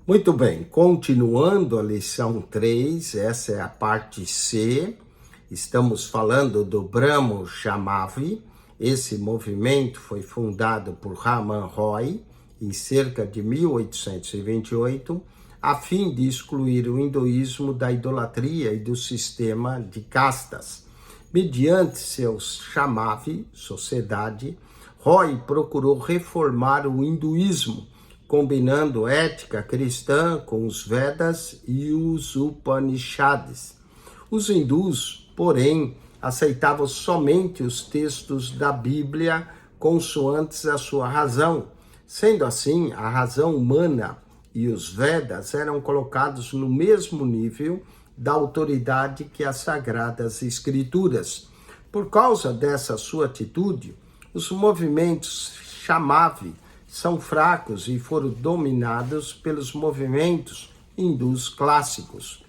Muito bem, continuando a lição 3, essa é a parte C, estamos falando do Brahmo Jamavi. Esse movimento foi fundado por Raman Roy em cerca de 1828, a fim de excluir o hinduísmo da idolatria e do sistema de castas. Mediante seus Jamavi, sociedade, Roy procurou reformar o hinduísmo, combinando ética cristã com os Vedas e os Upanishads. Os hindus, porém, aceitavam somente os textos da Bíblia consoantes a sua razão. Sendo assim, a razão humana e os Vedas eram colocados no mesmo nível da autoridade que as Sagradas Escrituras. Por causa dessa sua atitude, os movimentos Jamavi são fracos e foram dominados pelos movimentos hindus clássicos.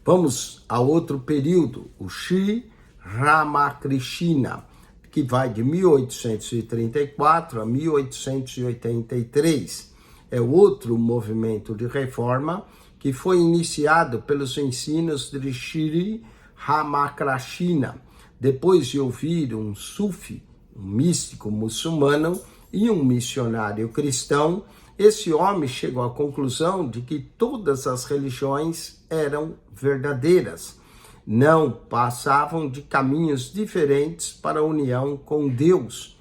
Vamos a outro período, o Sri Ramakrishna, que vai de 1834 a 1883. É outro movimento de reforma que foi iniciado pelos ensinos de Sri Ramakrishna. Depois de ouvir um sufi, um místico muçulmano, e um missionário cristão, esse homem chegou à conclusão de que todas as religiões eram verdadeiras, não passavam de caminhos diferentes para a união com Deus.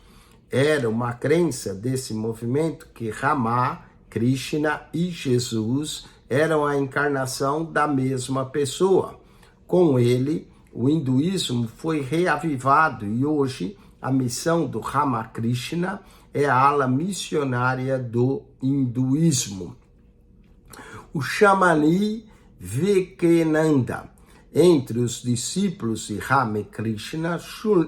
Era uma crença desse movimento que Rama, Krishna e Jesus eram a encarnação da mesma pessoa. Com ele, o hinduísmo foi reavivado e hoje a missão do Ramakrishna é a ala missionária do hinduísmo. O Swami Vivekananda, entre os discípulos de Ramakrishna,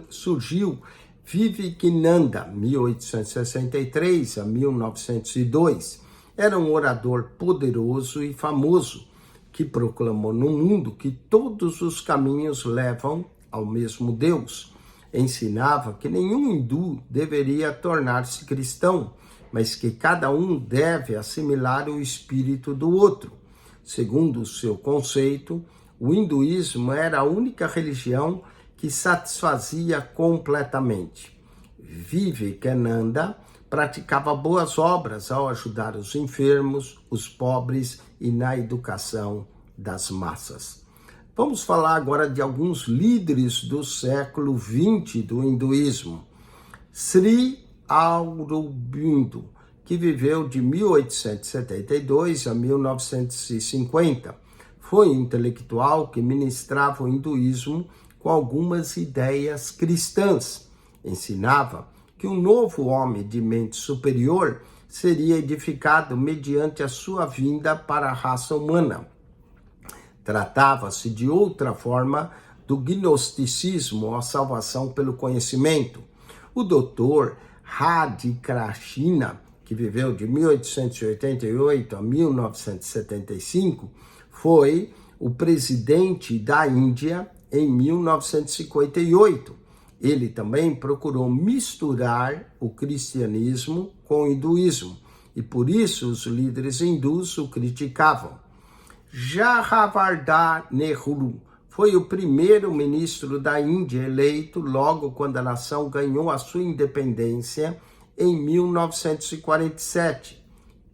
surgiu Vivekananda, 1863 a 1902. Era um orador poderoso e famoso, que proclamou no mundo que todos os caminhos levam ao mesmo Deus. Ensinava que nenhum hindu deveria tornar-se cristão, mas que cada um deve assimilar o espírito do outro. Segundo o seu conceito, o hinduísmo era a única religião que satisfazia completamente. Vivekananda praticava boas obras ao ajudar os enfermos, os pobres e na educação das massas. Vamos falar agora de alguns líderes do século XX do hinduísmo. Sri Aurobindo, que viveu de 1872 a 1950, foi um intelectual que ministrava o hinduísmo com algumas ideias cristãs. Ensinava que um novo homem de mente superior seria edificado mediante a sua vinda para a raça humana. Tratava-se de outra forma do gnosticismo, a salvação pelo conhecimento. O doutor Radhakrishna, que viveu de 1888 a 1975, foi o presidente da Índia em 1958. Ele também procurou misturar o cristianismo com o hinduísmo, e por isso os líderes hindus o criticavam. Jawaharlal Nehru foi o primeiro ministro da Índia eleito logo quando a nação ganhou a sua independência em 1947.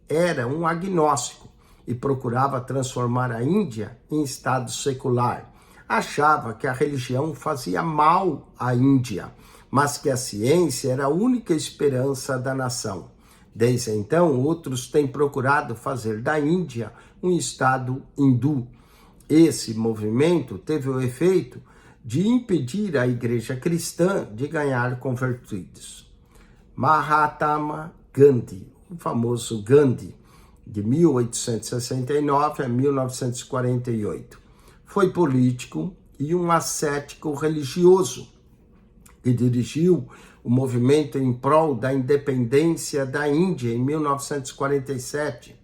Era um agnóstico e procurava transformar a Índia em estado secular. Achava que a religião fazia mal à Índia, mas que a ciência era a única esperança da nação. Desde então, outros têm procurado fazer da Índia um estado hindu. Esse movimento teve o efeito de impedir a igreja cristã de ganhar convertidos. Mahatma Gandhi, o famoso Gandhi, de 1869 a 1948, foi político e um ascético religioso que dirigiu o movimento em prol da independência da Índia em 1947.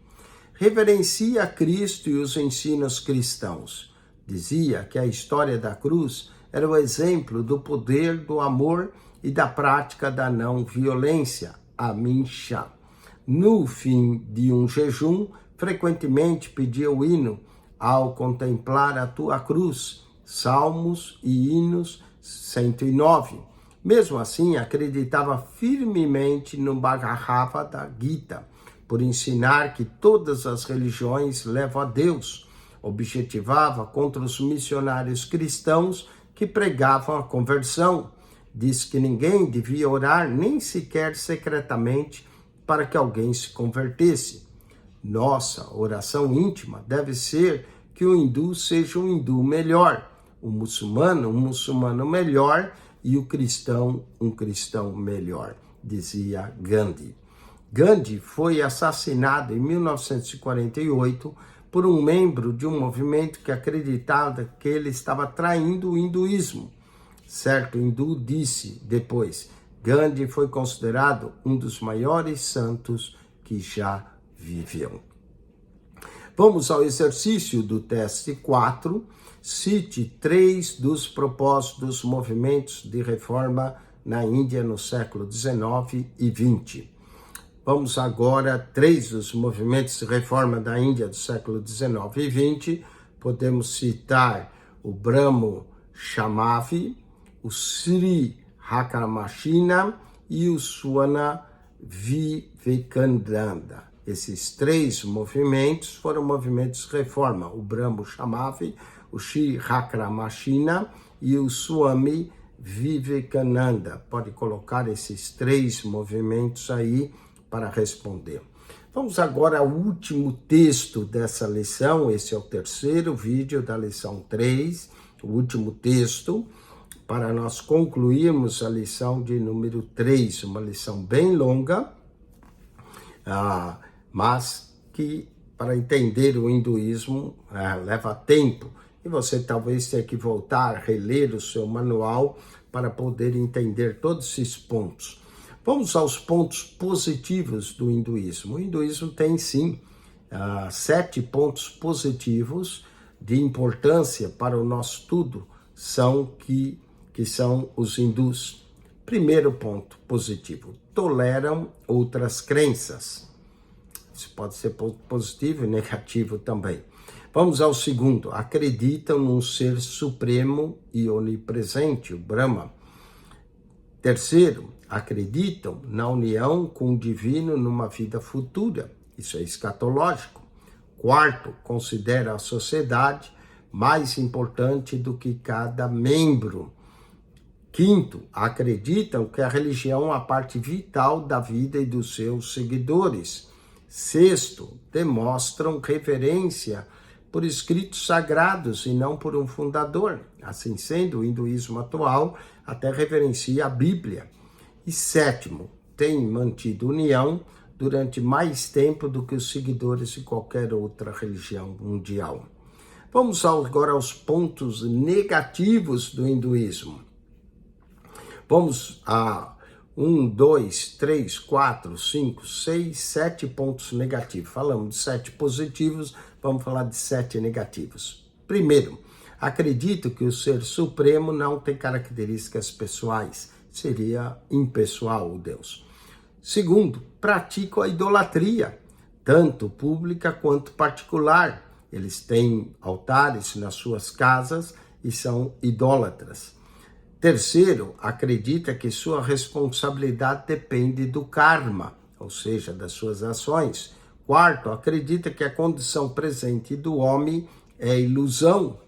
Reverencia Cristo e os ensinos cristãos. Dizia que a história da cruz era o exemplo do poder do amor e da prática da não violência, ahimsa. No fim de um jejum, frequentemente pedia o hino ao contemplar a tua cruz, Salmos e hinos 109. Mesmo assim, acreditava firmemente no Bhagavad Gita, por ensinar que todas as religiões levam a Deus. Objetivava contra os missionários cristãos que pregavam a conversão. Diz que ninguém devia orar, nem sequer secretamente, para que alguém se convertesse. Nossa oração íntima deve ser que o hindu seja um hindu melhor, o muçulmano um muçulmano melhor e o cristão um cristão melhor, dizia Gandhi. Gandhi foi assassinado em 1948 por um membro de um movimento que acreditava que ele estava traindo o hinduísmo. Certo hindu disse depois: Gandhi foi considerado um dos maiores santos que já viveu. Vamos ao exercício do teste 4. Cite 3 dos propósitos dos movimentos de reforma na Índia no século XIX e XX. Vamos agora, 3 dos movimentos de reforma da Índia do século XIX e XX. Podemos citar o Brahmo Samavi, o Sri Rakramashina e o Swami Vivekananda. Esses 3 movimentos foram movimentos de reforma, o Brahmo Samavi, o Sri Rakramashina e o Swami Vivekananda. Pode colocar esses 3 movimentos aí para responder. Vamos agora ao último texto dessa lição. Esse é o terceiro vídeo da lição 3, o último texto, para nós concluirmos a lição de número 3, uma lição bem longa, mas que para entender o hinduísmo leva tempo. E você talvez tenha que voltar, reler o seu manual para poder entender todos esses pontos. Vamos aos pontos positivos do hinduísmo. O hinduísmo tem, sim, 7 pontos positivos de importância para o nosso estudo, que são os hindus. Primeiro ponto positivo: toleram outras crenças. Isso pode ser positivo e negativo também. Vamos ao segundo: acreditam num ser supremo e onipresente, o Brahma. Terceiro, acreditam na união com o divino numa vida futura. Isso é escatológico. Quarto, considera a sociedade mais importante do que cada membro. Quinto, acreditam que a religião é a parte vital da vida e dos seus seguidores. Sexto, demonstram reverência por escritos sagrados e não por um fundador. Assim sendo, o hinduísmo atual até reverencia a Bíblia. E sétimo, tem mantido união durante mais tempo do que os seguidores de qualquer outra religião mundial. Vamos agora aos pontos negativos do hinduísmo. Vamos a 1, 2, 3, 4, 5, 6, 7 pontos negativos. Falamos de 7 positivos, vamos falar de 7 negativos. Primeiro, acredito que o Ser Supremo não tem características pessoais. Seria impessoal o Deus. Segundo, pratico a idolatria, tanto pública quanto particular. Eles têm altares nas suas casas e são idólatras. Terceiro, acredita que sua responsabilidade depende do karma, ou seja, das suas ações. Quarto, acredita que a condição presente do homem é ilusão.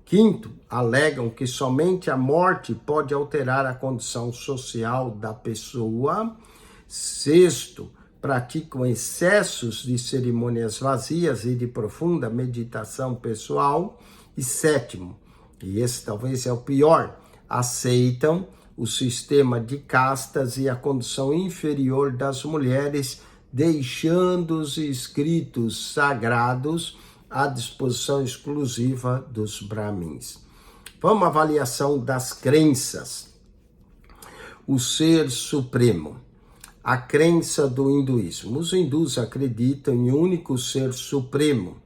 Quinto, alegam que somente a morte pode alterar a condição social da pessoa. Sexto, praticam excessos de cerimônias vazias e de profunda meditação pessoal. E sétimo, e esse talvez é o pior, aceitam o sistema de castas e a condição inferior das mulheres, deixando os escritos sagrados à disposição exclusiva dos brahmins. Vamos à avaliação das crenças. O Ser Supremo. A crença do hinduísmo. Os hindus acreditam em um único Ser Supremo,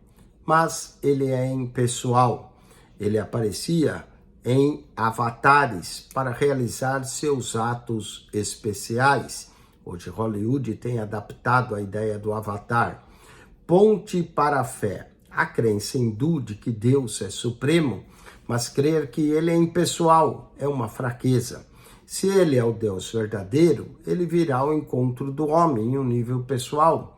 mas ele é impessoal. Ele aparecia em avatares para realizar seus atos especiais. Hoje Hollywood tem adaptado a ideia do avatar. Ponte para a fé. A crença hindu de que Deus é supremo, mas crer que ele é impessoal é uma fraqueza. Se ele é o Deus verdadeiro, ele virá ao encontro do homem em um nível pessoal.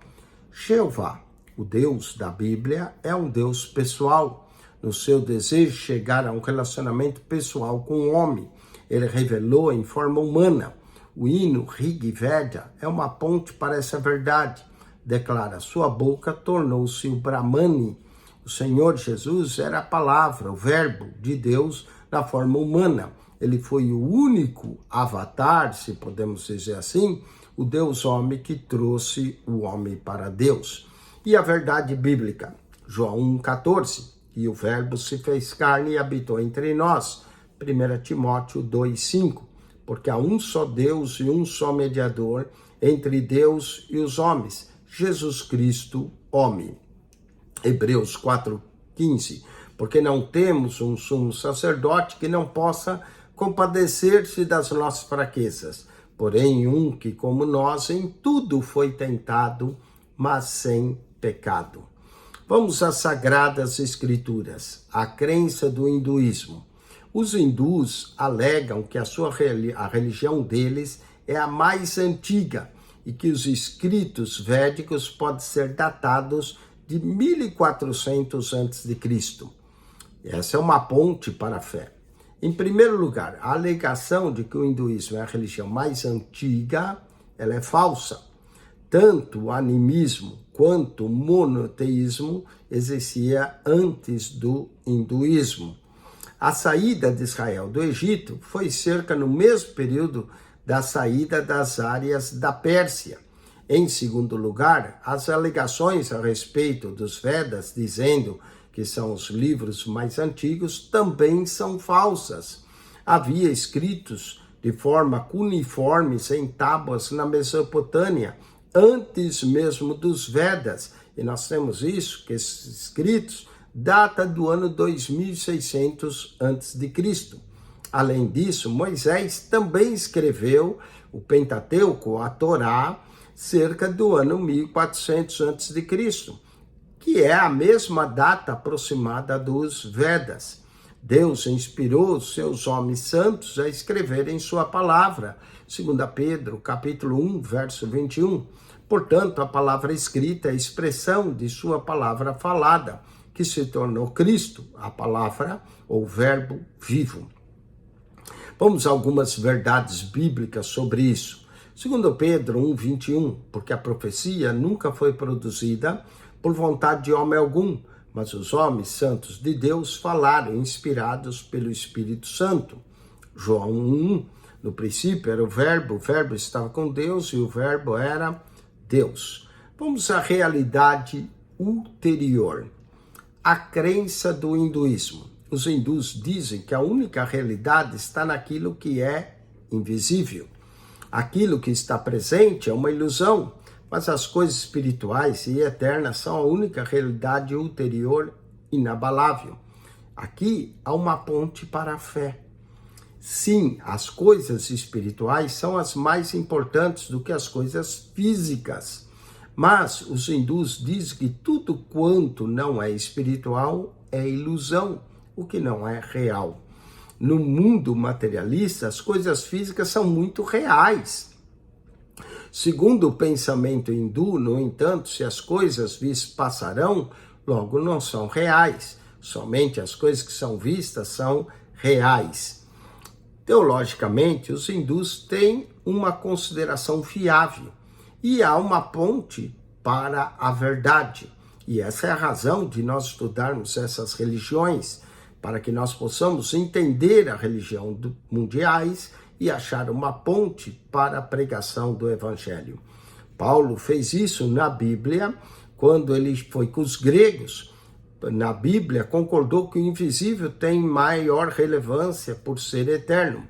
Jeová, o Deus da Bíblia, é um Deus pessoal. No seu desejo de chegar a um relacionamento pessoal com o homem, ele revelou em forma humana. O hino Rig Veda é uma ponte para essa verdade. Declara, sua boca tornou-se o Brahmani. O Senhor Jesus era a palavra, o verbo de Deus na forma humana. Ele foi o único avatar, se podemos dizer assim, o Deus homem que trouxe o homem para Deus. E a verdade bíblica, João 1,14, e o verbo se fez carne e habitou entre nós. 1 Timóteo 2,5, porque há um só Deus e um só mediador entre Deus e os homens, Jesus Cristo, homem. Hebreus 4,15, porque não temos um sumo sacerdote que não possa compadecer-se das nossas fraquezas, porém um que, como nós, em tudo foi tentado, mas sem pecado. Vamos às Sagradas Escrituras, a crença do hinduísmo. Os hindus alegam que a religião deles é a mais antiga e que os escritos védicos podem ser datados de 1400 a.C. Essa é uma ponte para a fé. Em primeiro lugar, a alegação de que o hinduísmo é a religião mais antiga, ela é falsa. Tanto o animismo quanto o monoteísmo existia antes do hinduísmo. A saída de Israel do Egito foi cerca no mesmo período da saída das áreas da Pérsia. Em segundo lugar, as alegações a respeito dos Vedas, dizendo que são os livros mais antigos, também são falsas. Havia escritos de forma cuneiforme em tábuas na Mesopotâmia, antes mesmo dos Vedas. E nós temos isso, que esses escritos data do ano 2600 a.C. Além disso, Moisés também escreveu o Pentateuco, a Torá, cerca do ano 1400 a.C., que é a mesma data aproximada dos Vedas. Deus inspirou os seus homens santos a escreverem sua palavra, 2 Pedro, capítulo 1, verso 21. Portanto, a palavra escrita é a expressão de sua palavra falada, que se tornou Cristo, a palavra ou verbo vivo. Vamos a algumas verdades bíblicas sobre isso. 2 Pedro 1,21, porque a profecia nunca foi produzida por vontade de homem algum, mas os homens santos de Deus falaram, inspirados pelo Espírito Santo. João 1, no princípio era o verbo estava com Deus e o verbo era Deus. Vamos à realidade ulterior. A crença do hinduísmo. Os hindus dizem que a única realidade está naquilo que é invisível. Aquilo que está presente é uma ilusão, mas as coisas espirituais e eternas são a única realidade ulterior inabalável. Aqui há uma ponte para a fé. Sim, as coisas espirituais são as mais importantes do que as coisas físicas. Mas os hindus dizem que tudo quanto não é espiritual é ilusão, o que não é real. No mundo materialista, as coisas físicas são muito reais. Segundo o pensamento hindu, no entanto, se as coisas vistas passarão, logo não são reais. Somente as coisas que são vistas são reais. Teologicamente, os hindus têm uma consideração fiável e há uma ponte para a verdade. E essa é a razão de nós estudarmos essas religiões, para que nós possamos entender a religião mundiais e achar uma ponte para a pregação do Evangelho. Paulo fez isso na Bíblia, quando ele foi com os gregos. Na Bíblia, concordou que o invisível tem maior relevância por ser eterno.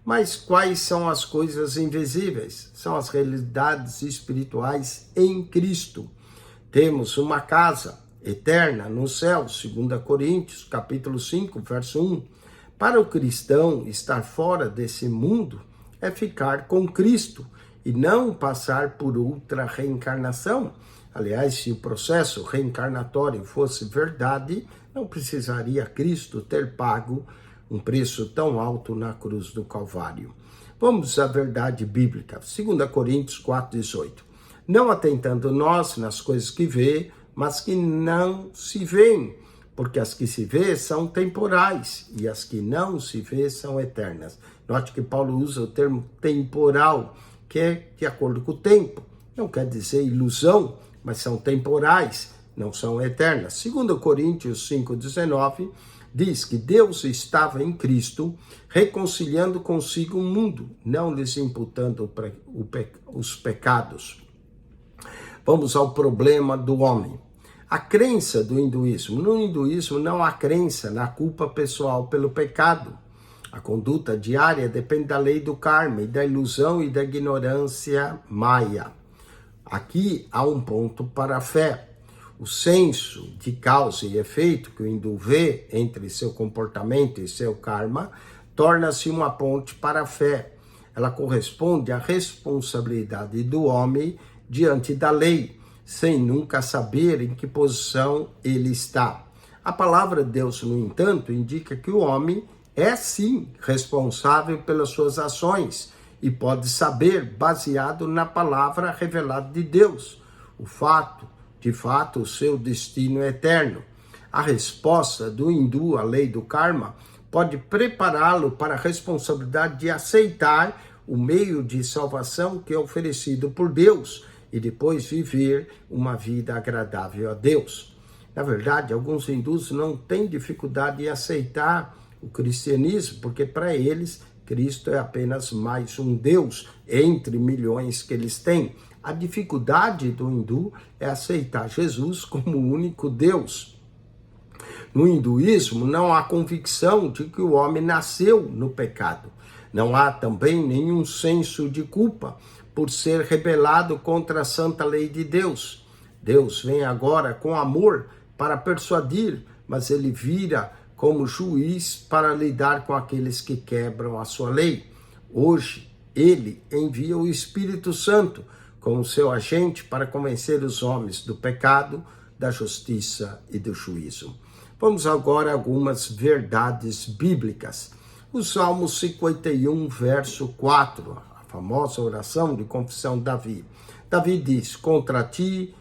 Mas quais são as coisas invisíveis? São as realidades espirituais em Cristo. Temos uma casa eterna no céu, 2 Coríntios, capítulo 5, verso 1. Para o cristão, estar fora desse mundo é ficar com Cristo. e não passar por outra reencarnação. Aliás, se o processo reencarnatório fosse verdade, não precisaria Cristo ter pago um preço tão alto na cruz do Calvário. Vamos à verdade bíblica. 2 Coríntios 4,18. Não atentando nós nas coisas que vê, mas que não se veem, porque as que se vê são temporais e as que não se vê são eternas. Note que Paulo usa o termo temporal, que é de acordo com o tempo. Não quer dizer ilusão, mas são temporais, não são eternas. 2 Coríntios 5,19 diz que Deus estava em Cristo reconciliando consigo o mundo, não lhes imputando os pecados. Vamos ao problema do homem. A crença do hinduísmo. No hinduísmo não há crença na culpa pessoal pelo pecado. A conduta diária depende da lei do karma e da ilusão e da ignorância maia. Aqui há um ponto para a fé. O senso de causa e efeito que o hindu vê entre seu comportamento e seu karma torna-se uma ponte para a fé. Ela corresponde à responsabilidade do homem diante da lei, sem nunca saber em que posição ele está. A palavra de Deus, no entanto, indica que o homem é sim responsável pelas suas ações e pode saber baseado na palavra revelada de Deus. De fato, o seu destino é eterno. A resposta do hindu à lei do karma pode prepará-lo para a responsabilidade de aceitar o meio de salvação que é oferecido por Deus e depois viver uma vida agradável a Deus. Na verdade, alguns hindus não têm dificuldade em aceitar o cristianismo, porque para eles Cristo é apenas mais um Deus entre milhões que eles têm. A dificuldade do hindu é aceitar Jesus como o único Deus. No hinduísmo não há convicção de que o homem nasceu no pecado. Não há também nenhum senso de culpa por ser rebelado contra a santa lei de Deus. Deus vem agora com amor para persuadir, mas ele vira como juiz para lidar com aqueles que quebram a sua lei. Hoje, ele envia o Espírito Santo como seu agente para convencer os homens do pecado, da justiça e do juízo. Vamos agora a algumas verdades bíblicas. O Salmo 51, verso 4, a famosa oração de confissão de Davi. Davi diz: contra ti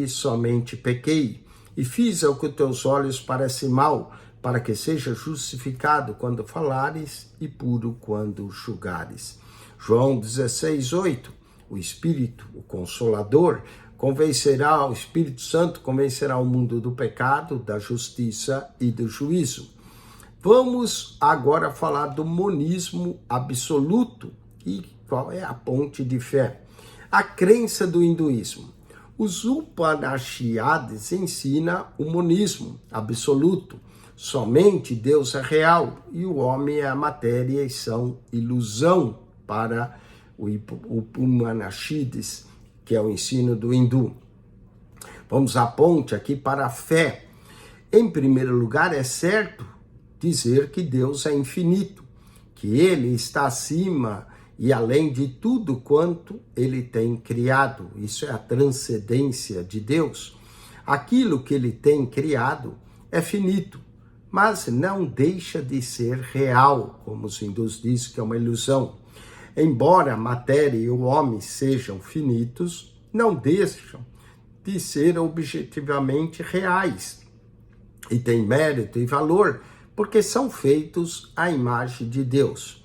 somente pequei, e fiz o que teus olhos parecem mal, para que seja justificado quando falares e puro quando julgares. João 16, 8. O Espírito, o Consolador, o Espírito Santo convencerá o mundo do pecado, da justiça e do juízo. Vamos agora falar do monismo absoluto e qual é a ponte de fé. A crença do hinduísmo. Os Upanishads ensinam o monismo absoluto. Somente Deus é real e o homem é a matéria e são ilusão para o Upanishads, que é o ensino do hindu. Vamos à ponte aqui para a fé. Em primeiro lugar, é certo dizer que Deus é infinito, que ele está acima e além de tudo quanto ele tem criado. Isso é a transcendência de Deus. Aquilo que ele tem criado é finito, mas não deixa de ser real, como os hindus dizem que é uma ilusão. Embora a matéria e o homem sejam finitos, não deixam de ser objetivamente reais e têm mérito e valor, porque são feitos à imagem de Deus.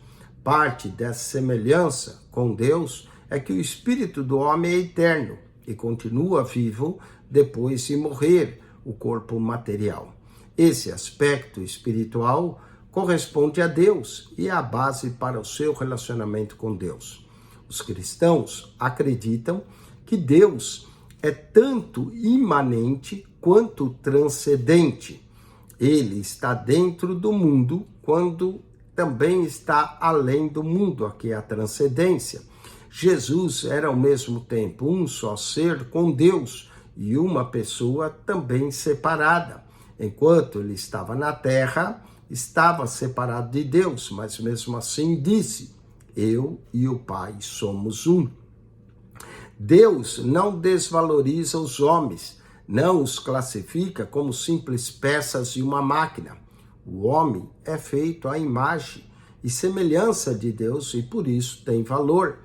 Parte dessa semelhança com Deus é que o espírito do homem é eterno e continua vivo depois de morrer o corpo material. Esse aspecto espiritual corresponde a Deus e é a base para o seu relacionamento com Deus. Os cristãos acreditam que Deus é tanto imanente quanto transcendente. Ele está dentro do mundo quando também está além do mundo, aqui é a transcendência. Jesus era ao mesmo tempo um só ser com Deus e uma pessoa também separada. Enquanto ele estava na terra, estava separado de Deus, mas mesmo assim disse: eu e o Pai somos um. Deus não desvaloriza os homens, não os classifica como simples peças de uma máquina. O homem é feito à imagem e semelhança de Deus e por isso tem valor.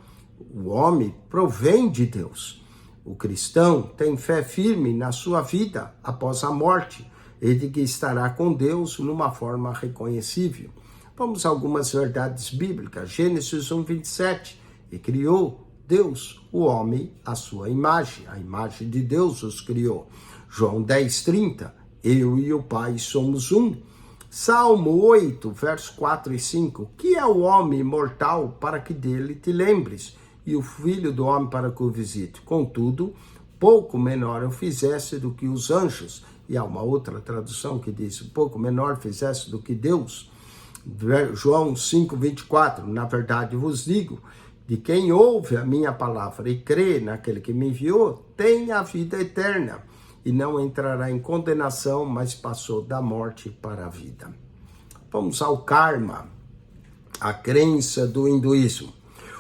O homem provém de Deus. O cristão tem fé firme na sua vida após a morte e de que estará com Deus numa forma reconhecível. Vamos a algumas verdades bíblicas. Gênesis 1:27. E criou Deus o homem à sua imagem. A imagem de Deus os criou. João 10:30. Eu e o Pai somos um. Salmo 8, verso 4 e 5. Que é o homem mortal para que dele te lembres? E o filho do homem para que o visite. Contudo, pouco menor eu fizesse do que os anjos. E há uma outra tradução que diz, pouco menor fizesse do que Deus. João 5:24. Na verdade vos digo, de quem ouve a minha palavra e crê naquele que me enviou, tem a vida eterna. E não entrará em condenação, mas passou da morte para a vida. Vamos ao karma, a crença do hinduísmo.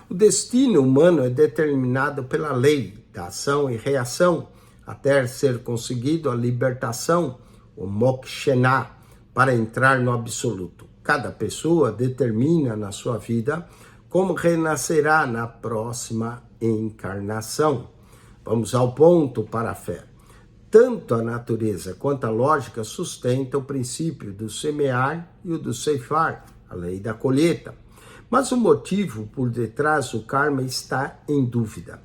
O destino humano é determinado pela lei da ação e reação, até ser conseguido a libertação, o mokshana, para entrar no absoluto. Cada pessoa determina na sua vida como renascerá na próxima encarnação. Vamos ao ponto para a fé. Tanto a natureza quanto a lógica sustentam o princípio do semear e o do ceifar, a lei da colheita. Mas o motivo por detrás do karma está em dúvida.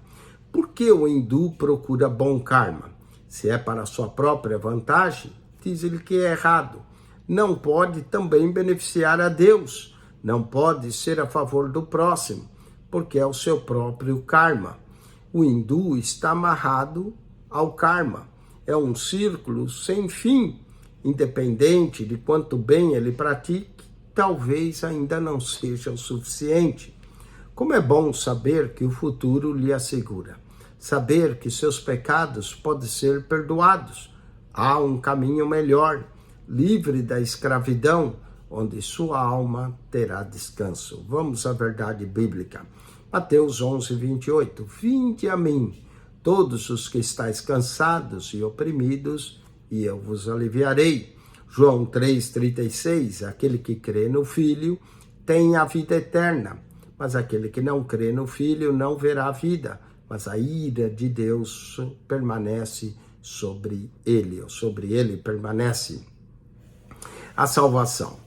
Por que o hindu procura bom karma? Se é para sua própria vantagem, diz ele que é errado. Não pode também beneficiar a Deus. Não pode ser a favor do próximo, porque é o seu próprio karma. O hindu está amarrado ao karma. É um círculo sem fim, independente de quanto bem ele pratique, talvez ainda não seja o suficiente. Como é bom saber que o futuro lhe assegura. Saber que seus pecados podem ser perdoados. Há um caminho melhor, livre da escravidão, onde sua alma terá descanso. Vamos à verdade bíblica. Mateus 11:28. Vinde a mim, todos os que estáis cansados e oprimidos, e eu vos aliviarei. João 3:36, aquele que crê no Filho tem a vida eterna, mas aquele que não crê no Filho não verá a vida, mas a ira de Deus permanece sobre ele, ou sobre ele permanece. A salvação.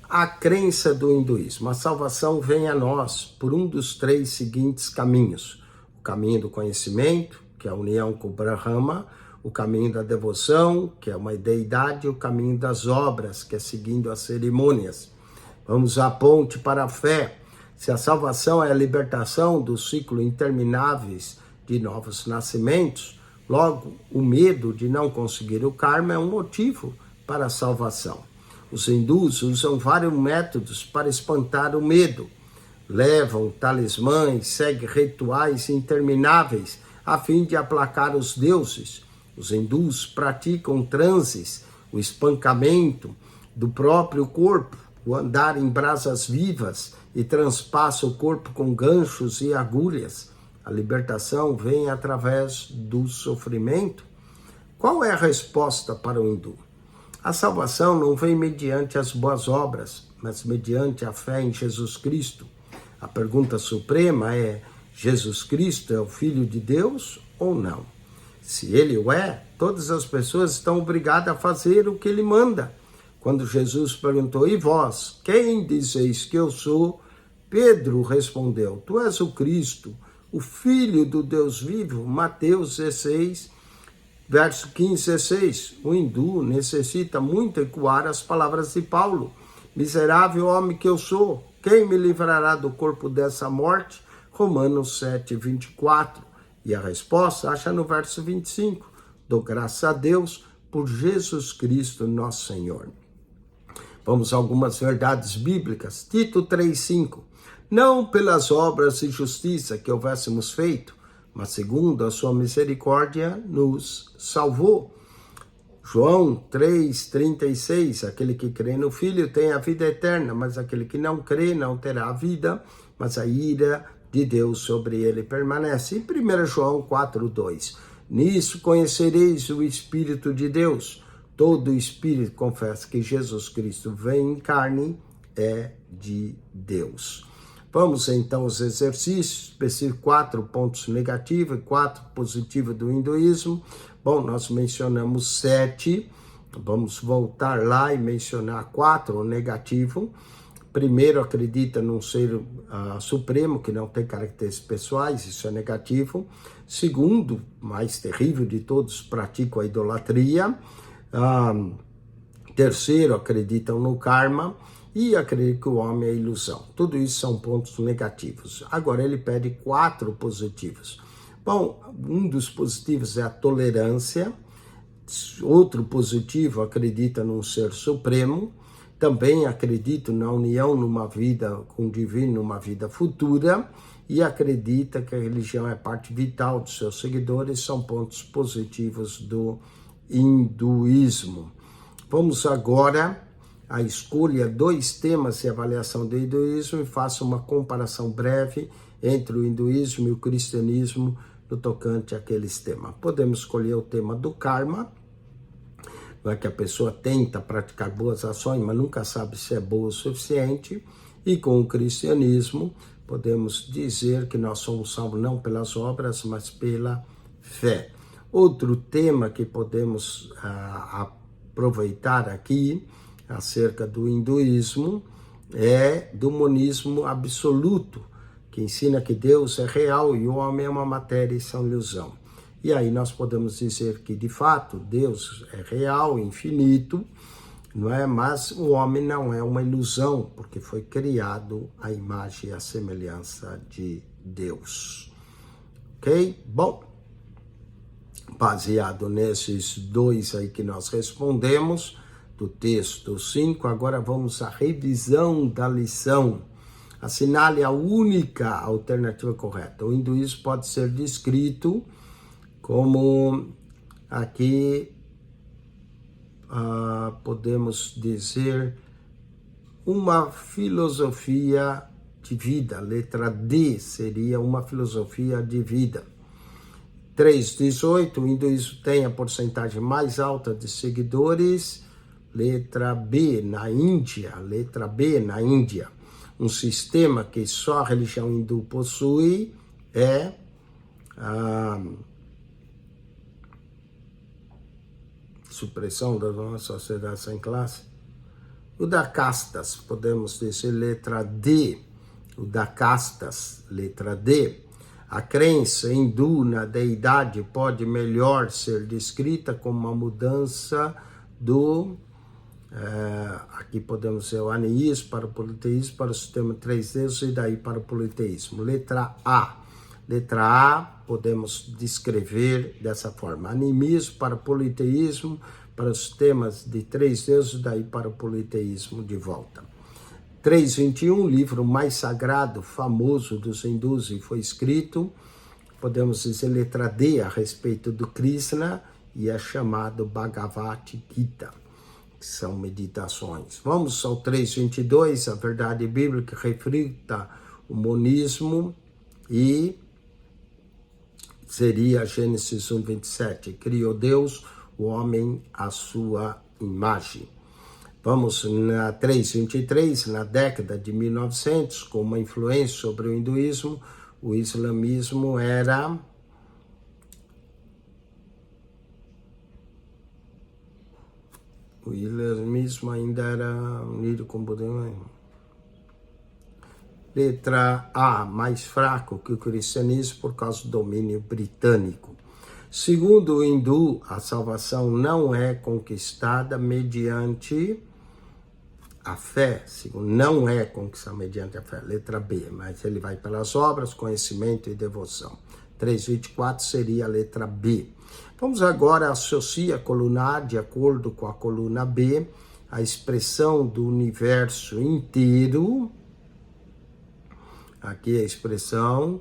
A crença do hinduísmo. A salvação vem a nós por um dos três seguintes caminhos. O caminho do conhecimento, que é a união com o Brahma, o caminho da devoção, que é uma deidade, e o caminho das obras, que é seguindo as cerimônias. Vamos à ponte para a fé. Se a salvação é a libertação do ciclo intermináveis de novos nascimentos, logo o medo de não conseguir o karma é um motivo para a salvação. Os hindus usam vários métodos para espantar o medo. Levam talismãs, seguem rituais intermináveis a fim de aplacar os deuses. Os hindus praticam transes, o espancamento do próprio corpo, o andar em brasas vivas e transpassa o corpo com ganchos e agulhas. A libertação vem através do sofrimento. Qual é a resposta para o hindu? A salvação não vem mediante as boas obras, mas mediante a fé em Jesus Cristo. A pergunta suprema é: Jesus Cristo é o Filho de Deus ou não? Se ele o é, todas as pessoas estão obrigadas a fazer o que ele manda. Quando Jesus perguntou, e vós, quem dizeis que eu sou? Pedro respondeu, tu és o Cristo, o Filho do Deus vivo. Mateus 16, verso 15 e 16. O hindu necessita muito ecoar as palavras de Paulo. Miserável homem que eu sou, quem me livrará do corpo dessa morte? Romanos 7, 24. E a resposta acha no verso 25. Dou graças a Deus por Jesus Cristo, nosso Senhor. Vamos a algumas verdades bíblicas. Tito 3,5. Não pelas obras de justiça que houvéssemos feito, mas segundo a sua misericórdia nos salvou. João 3,36. Aquele que crê no Filho tem a vida eterna, mas aquele que não crê não terá a vida, mas a ira de Deus sobre ele permanece. E 1 João 4:2, nisso conhecereis o Espírito de Deus. Todo espírito confessa que Jesus Cristo vem em carne é de Deus. Vamos então aos exercícios, específico 4 pontos negativos e 4 positivos do hinduísmo. Bom, nós mencionamos 7, vamos voltar lá e mencionar 4 negativo. Primeiro, acredita num ser supremo que não tem características pessoais, isso é negativo. Segundo, mais terrível de todos, praticam a idolatria. Terceiro, acreditam no karma e acreditam que o homem é ilusão. Tudo isso são pontos negativos. Agora ele pede 4 positivos. Bom, um dos positivos é a tolerância. Outro positivo, acredita num ser supremo. Também acredito na união numa vida com o divino, numa vida futura, e acredita que a religião é parte vital dos seus seguidores, são pontos positivos do hinduísmo. Vamos agora à escolha 2 temas de avaliação do hinduísmo e faça uma comparação breve entre o hinduísmo e o cristianismo no tocante àqueles temas. Podemos escolher o tema do karma, não é que a pessoa tenta praticar boas ações, mas nunca sabe se é boa o suficiente. E com o cristianismo, podemos dizer que nós somos salvos não pelas obras, mas pela fé. Outro tema que podemos aproveitar aqui, acerca do hinduísmo, é do monismo absoluto, que ensina que Deus é real e o homem é uma matéria e são ilusão. E aí nós podemos dizer que, de fato, Deus é real, infinito, não é? Mas o homem não é uma ilusão, porque foi criado à imagem e à semelhança de Deus. Ok? Bom, baseado nesses 2 aí que nós respondemos, do texto 5, agora vamos à revisão da lição. Assinale a única alternativa correta. O hinduísmo pode ser descrito como aqui podemos dizer uma filosofia de vida. Letra D seria uma filosofia de vida. 3:18, o hinduísmo tem a porcentagem mais alta de seguidores. Letra B, na Índia. Letra B, na Índia. Um sistema que só a religião hindu possui é supressão da nossa sociedade sem classe. O da castas, podemos dizer letra D. O da castas, letra D. A crença hindu na deidade pode melhor ser descrita como uma mudança do... aqui podemos dizer o aniísmo para o politeísmo, para o sistema 3 deuses e daí para o politeísmo. Letra A. Letra A, podemos descrever dessa forma. Animismo para o politeísmo, para os sistemas de 3 deuses, daí para o politeísmo de volta. 3:21, livro mais sagrado, famoso dos hindus e foi escrito, podemos dizer letra D, a respeito do Krishna, e é chamado Bhagavad Gita, que são meditações. Vamos ao 3:22, a verdade bíblica reflita o monismo e seria Gênesis 1:27, criou Deus o homem à sua imagem. Vamos na 3:23, na década de 1900, com uma influência sobre o hinduísmo, o islamismo era ainda era unido com o budismo. Letra A, mais fraco que o cristianismo por causa do domínio britânico. Segundo o hindu, a salvação não é conquistada mediante a fé. Segundo, não é conquistada mediante a fé. Letra B, mas ele vai pelas obras, conhecimento e devoção. 3:24 seria a letra B. Vamos agora associar a coluna A, de acordo com a coluna B, a expressão do universo inteiro. Aqui a expressão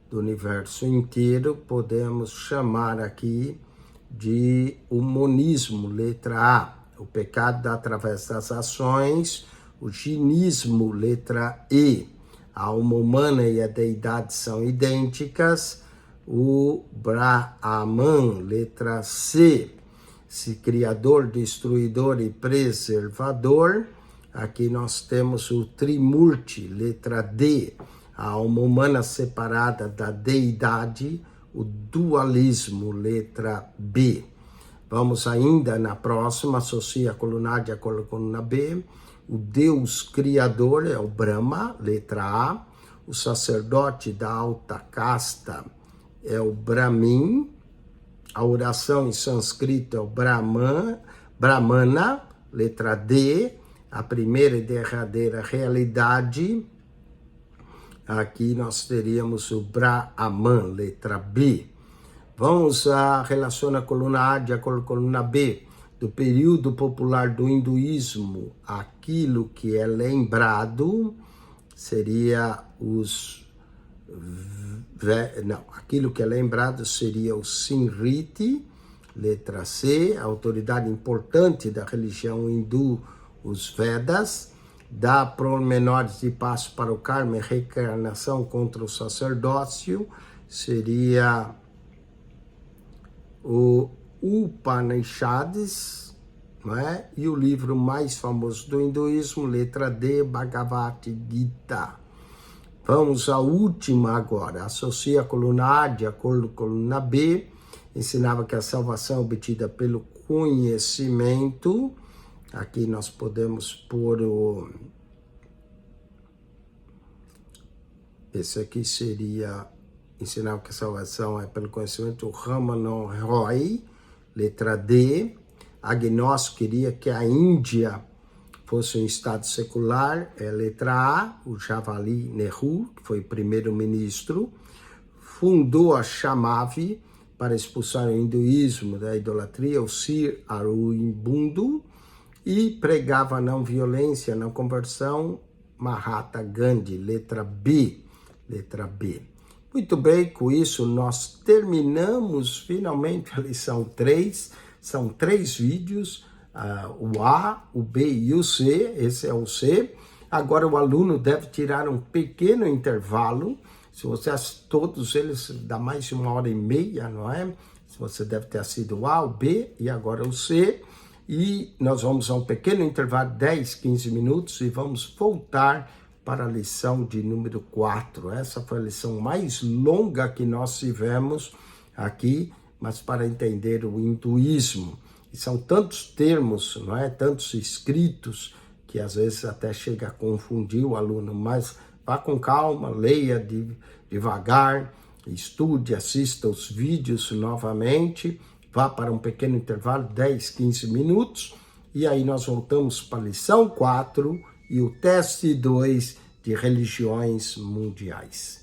do universo inteiro, podemos chamar aqui de o monismo, letra A. O pecado através das ações, o ginismo, letra E. a alma humana e a deidade são idênticas. O Brahman, letra C, se criador, destruidor e preservador. Aqui nós temos o Trimurti, letra D, a alma humana separada da deidade. O dualismo, letra B. Vamos ainda na próxima, associa a coluna A de acordo com a coluna B. O Deus Criador é o Brahma, letra A. O sacerdote da alta casta é o Brahmin. A oração em sânscrito é o Brahmana, letra D. A primeira e derradeira realidade. Aqui nós teríamos o Brahman, letra B. Vamos a relaciona a coluna A de acordo com a coluna B. Do período popular do hinduísmo, aquilo que é lembrado seria aquilo que é lembrado seria o Simriti, letra C, a autoridade importante da religião hindu, os Vedas. Dá pormenores de passo para o karma e reencarnação contra o sacerdócio, seria o Upanishads, não é? E o livro mais famoso do hinduísmo, letra D, Bhagavad Gita. Vamos à última agora. Associa a coluna A de acordo com a coluna B. Ensinava que a salvação é obtida pelo conhecimento. Aqui nós podemos pôr esse aqui seria, ensinava que a salvação é pelo conhecimento, o Ramanan Roy, letra D. Agnóstico queria que a Índia fosse um estado secular, é letra A. O Jawaharlal Nehru, que foi primeiro-ministro, fundou a Shamavi para expulsar o hinduísmo da idolatria, o Sri Aurobindo, e pregava a não violência, a não conversão, Mahatma Gandhi, letra B. Letra B. Muito bem, com isso nós terminamos finalmente a lição 3. São 3 vídeos, o A, o B e o C. Esse é o C. Agora o aluno deve tirar um pequeno intervalo. Se você assiste todos eles, dá mais de 1h30, não é? Você deve ter assistido o A, o B e agora o C. E nós vamos a um pequeno intervalo, 10, 15 minutos, e vamos voltar para a lição de número 4. Essa foi a lição mais longa que nós tivemos aqui, mas para entender o hinduísmo. E são tantos termos, não é? Tantos escritos, que às vezes até chega a confundir o aluno, mas vá com calma, leia devagar, estude, assista os vídeos novamente, vá para um pequeno intervalo, 10, 15 minutos, e aí nós voltamos para a lição 4 e o teste 2 de religiões mundiais.